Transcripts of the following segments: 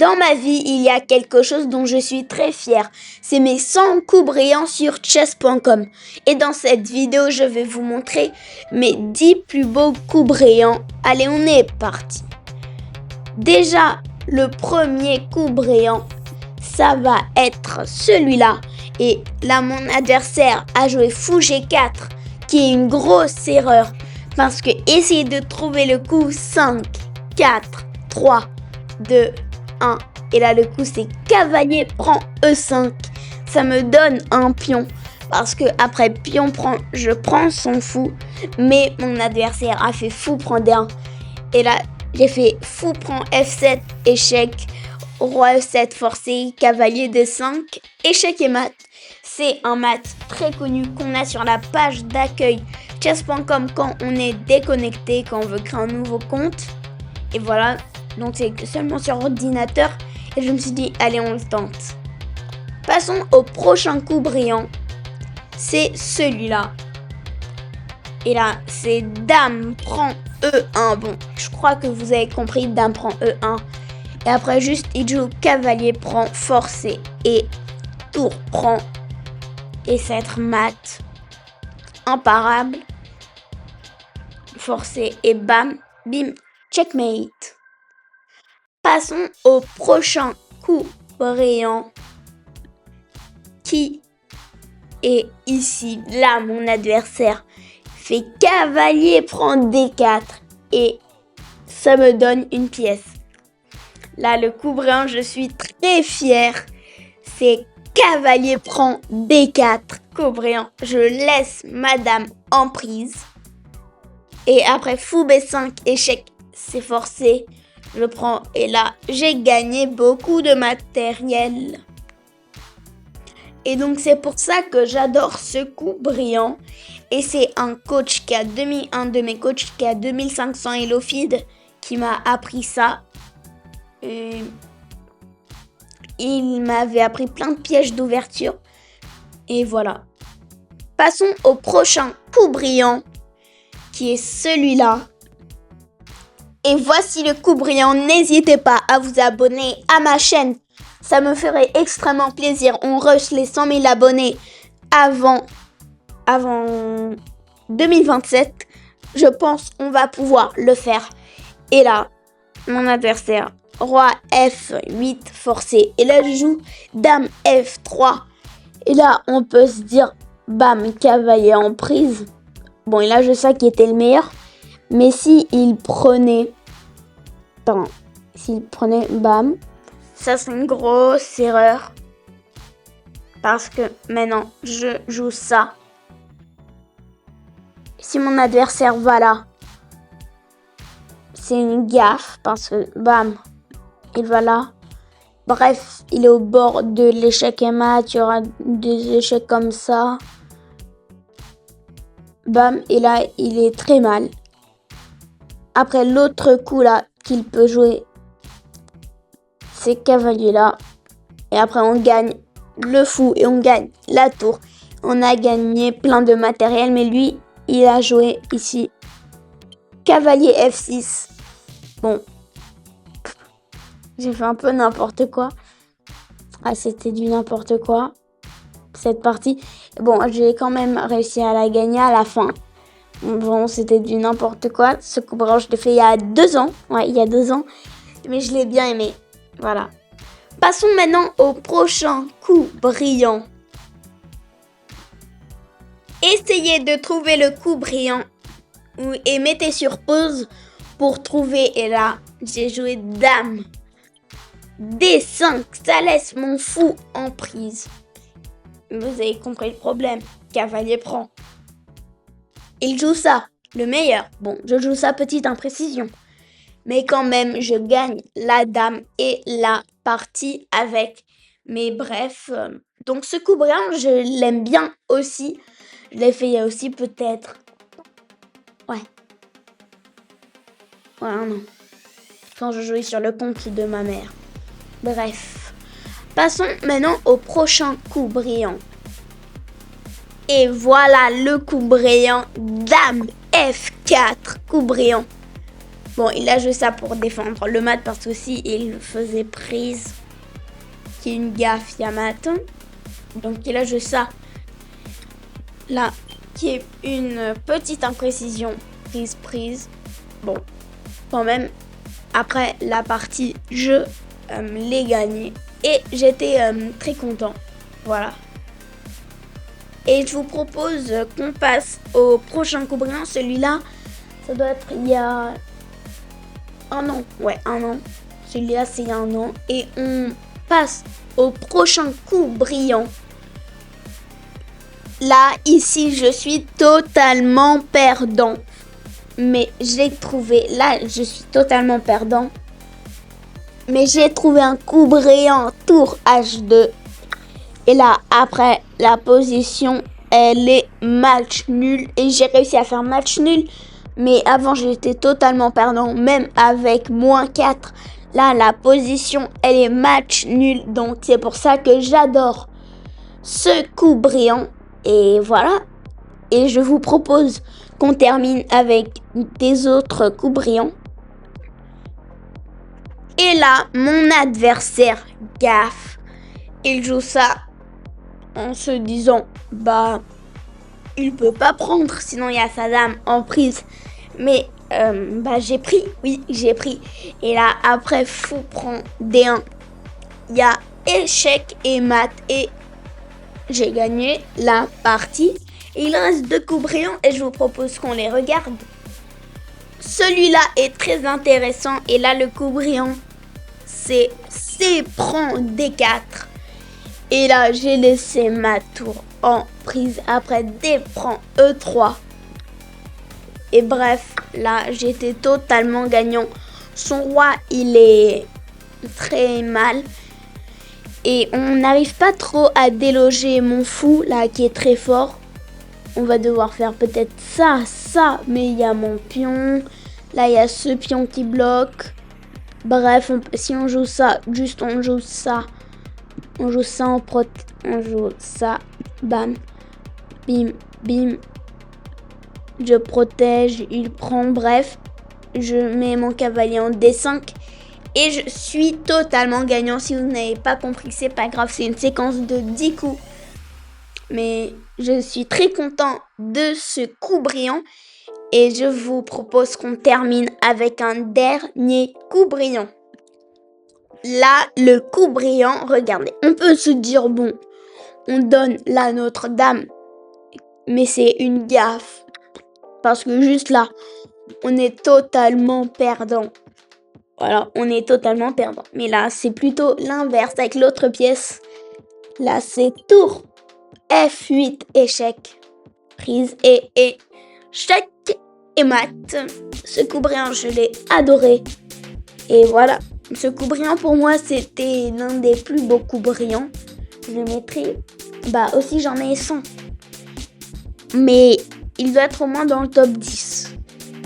Dans ma vie, il y a quelque chose dont je suis très fière. C'est mes 100 coups brillants sur chess.com. Et dans cette vidéo, je vais vous montrer mes 10 plus beaux coups brillants. Allez, on est parti. Déjà, le premier coup brillant, ça va être celui-là. Et là, mon adversaire a joué fou G4, qui est une grosse erreur. Parce que essayer de trouver le coup 5, 4, 3, 2, 1. Et là, le coup, c'est cavalier prend E5. Ça me donne un pion. Parce que après pion prend, je prends son fou. Mais mon adversaire a fait fou prend D1. Et là, j'ai fait fou prend F7, échec. Roi E7 forcé, cavalier D5, échec et mat. C'est un mat très connu qu'on a sur la page d'accueil chess.com quand on est déconnecté, quand on veut créer un nouveau compte. Et voilà, donc c'est seulement sur ordinateur. Et je me suis dit, allez, on le tente. Passons au prochain coup brillant. C'est celui-là. Et là, c'est dame prend E1. Bon, je crois que vous avez compris, dame prend E1. Et après, juste, il joue cavalier prend forcé et tour prend. Et ça va être mat. Imparable. Forcé et bam, bim, checkmate. Passons au prochain coup brillant. Qui est ici? Là, mon adversaire fait cavalier prend D4. Et ça me donne une pièce. Là, le coup brillant, je suis très fière. C'est cavalier prend D4. Coup brillant, je laisse madame en prise. Et après fou B5, échec, c'est forcé. Je prends et là, j'ai gagné beaucoup de matériel. Et donc, c'est pour ça que j'adore ce coup brillant. Et c'est un coach qui a un de mes coachs qui a 2500 Elofid qui m'a appris ça. Et il m'avait appris plein de pièges d'ouverture. Et voilà. Passons au prochain coup brillant, qui est celui-là. Et voici le coup brillant. N'hésitez pas à vous abonner à ma chaîne. Ça me ferait extrêmement plaisir. On rush les 100 000 abonnés avant 2027. Je pense qu'on va pouvoir le faire. Et là, mon adversaire, roi F8 forcé. Et là, je joue dame F3. Et là, on peut se dire, bam, cavalier en prise. Bon, et là, je sais qui était le meilleur. Mais s'il prenait... Pardon. S'il prenait bam, ça, c'est une grosse erreur. Parce que maintenant, je joue ça. Si mon adversaire va là, c'est une gaffe. Parce que bam, il va là. Bref, il est au bord de l'échec et mat. Il y aura des échecs comme ça. Bam, et là, il est très mal. Après, l'autre coup là qu'il peut jouer, c'est cavalier là. Et après, on gagne le fou et on gagne la tour. On a gagné plein de matériel, mais lui, il a joué ici cavalier F6. Bon, j'ai fait un peu n'importe quoi. Ah, c'était du n'importe quoi, cette partie. Bon, j'ai quand même réussi à la gagner à la fin. Bon, c'était du n'importe quoi. Ce coup brillant, je l'ai fait il y a 2 ans. Ouais, il y a 2 ans. Mais je l'ai bien aimé. Voilà. Passons maintenant au prochain coup brillant. Essayez de trouver le coup brillant et mettez sur pause pour trouver. Et là, j'ai joué dame D5. Ça laisse mon fou en prise. Vous avez compris le problème. Cavalier prend. Il joue ça, le meilleur. Bon, je joue ça, petite imprécision. Mais quand même, je gagne la dame et la partie avec. Mais bref, donc ce coup brillant, je l'aime bien aussi. Je l'ai fait il y a aussi peut-être... Ouais, un an. Quand je jouais sur le compte de ma mère. Bref. Passons maintenant au prochain coup brillant. Et voilà le coup brillant, dame F4, coup brillant. Bon, il a joué ça pour défendre le mat parce qu'aussi il faisait prise, qui est une gaffe Yamato. Donc il a joué ça là, qui est une petite imprécision, prise. Bon, quand même, après la partie, je l'ai gagné et j'étais très content. Voilà. Et je vous propose qu'on passe au prochain coup brillant. Celui-là, ça doit être il y a un an. Ouais, un an. Celui-là, c'est il y a un an. Et on passe au prochain coup brillant. Là, ici, je suis totalement perdant. Mais j'ai trouvé... Là, je suis totalement perdant. Mais j'ai trouvé un coup brillant tour H2. Et là, après, la position, elle est match nul. Et j'ai réussi à faire match nul. Mais avant, j'étais totalement perdant. Même avec -4. Là, la position, elle est match nul. Donc, c'est pour ça que j'adore ce coup brillant. Et voilà. Et je vous propose qu'on termine avec des autres coups brillants. Et là, mon adversaire, gaffe, il joue ça en se disant, bah, il peut pas prendre, sinon il y a sa dame en prise. Mais, bah, j'ai pris, oui, j'ai pris. Et là, après, fou prend D1. Il y a échec et mat. Et j'ai gagné la partie. Et il reste 2 coups brillants et je vous propose qu'on les regarde. Celui-là est très intéressant. Et là, le coup brillant, c'est C prend D4. Et là, j'ai laissé ma tour en prise. Après, D prend E3. Et bref, là, j'étais totalement gagnant. Son roi, il est très mal. Et on n'arrive pas trop à déloger mon fou, là, qui est très fort. On va devoir faire peut-être ça. Mais il y a mon pion. Là, il y a ce pion qui bloque. Bref, si on joue ça, juste on joue ça. On joue ça, on joue ça. Bam. Bim, bim. Je protège, il prend. Bref, je mets mon cavalier en D5. Et je suis totalement gagnant. Si vous n'avez pas compris, c'est pas grave. C'est une séquence de 10 coups. Mais je suis très content de ce coup brillant. Et je vous propose qu'on termine avec un dernier coup brillant. Là, le coup brillant, regardez. On peut se dire, bon, on donne la Notre-Dame. Mais c'est une gaffe. Parce que juste là, on est totalement perdant. Voilà, on est totalement perdant. Mais là, c'est plutôt l'inverse avec l'autre pièce. Là, c'est tour F8, échec, prise et échec et mat. Ce coup brillant, je l'ai adoré. Et voilà, ce coup brillant pour moi, c'était l'un des plus beaux coups brillants. Je le mettrai, bah aussi j'en ai 100. Mais il doit être au moins dans le top 10.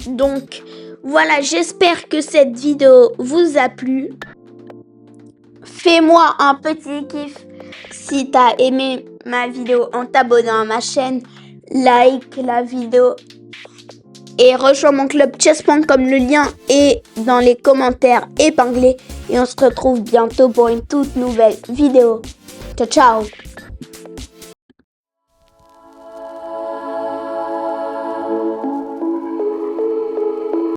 Donc voilà, j'espère que cette vidéo vous a plu. Fais-moi un petit kiff si tu as aimé ma vidéo en t'abonnant à ma chaîne. Like la vidéo et rejoins mon club chess.com. Le lien est dans les commentaires épinglés. Et on se retrouve bientôt pour une toute nouvelle vidéo. Ciao, ciao!